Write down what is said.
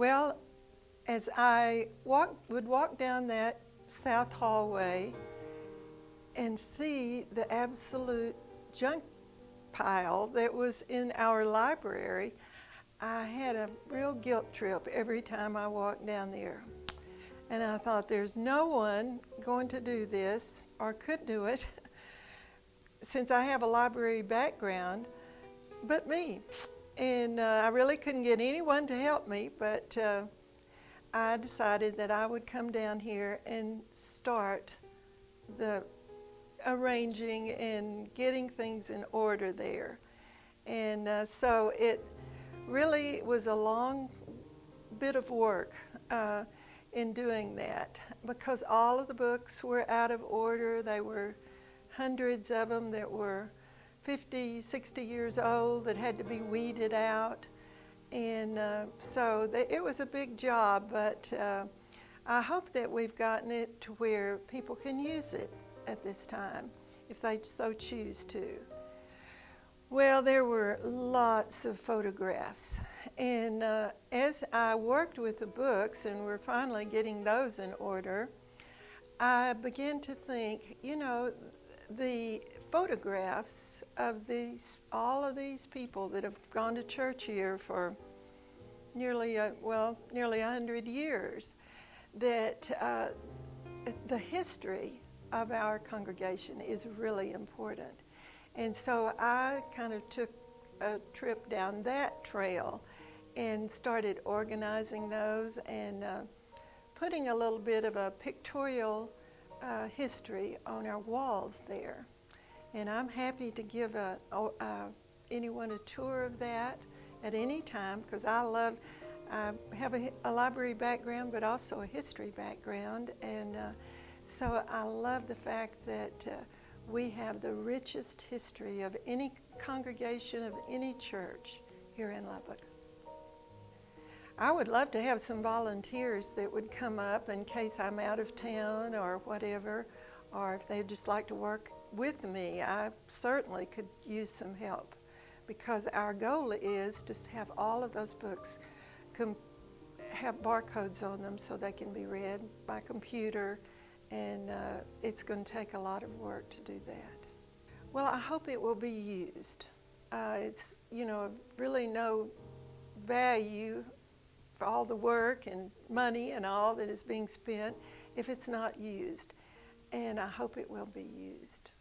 Well, as I would walk down that south hallway and see the absolute junk pile that was in our library, I had a real guilt trip every time I walked down there. And I thought, there's no one going to do this or could do it since I have a library background but me. And I really couldn't get anyone to help me, but I decided that I would come down here and start the arranging and getting things in order there. And so it really was a long bit of work in doing that, because all of the books were out of order. They were hundreds of them that were 50, 60 years old that had to be weeded out. And so it was a big job, but I hope that we've gotten it to where people can use it at this time, if they so choose to. Well, there were lots of photographs. And as I worked with the books and we're finally getting those in order, I began to think, you know, the photographs of all of these people that have gone to church here for nearly 100 years, that the history of our congregation is really important. And so I kind of took a trip down that trail and started organizing those and putting a little bit of a pictorial history on our walls there. And I'm happy to give anyone a tour of that at any time, because I have a library background but also a history background, and so I love the fact that we have the richest history of any congregation of any church here in Lubbock. I would love to have some volunteers that would come up in case I'm out of town or whatever, or if they'd just like to work with me. I certainly could use some help, because our goal is to have all of those books have barcodes on them so they can be read by computer, and it's going to take a lot of work to do that. Well, I hope it will be used. It's, you know, really no value for all the work and money and all that is being spent if it's not used, and I hope it will be used.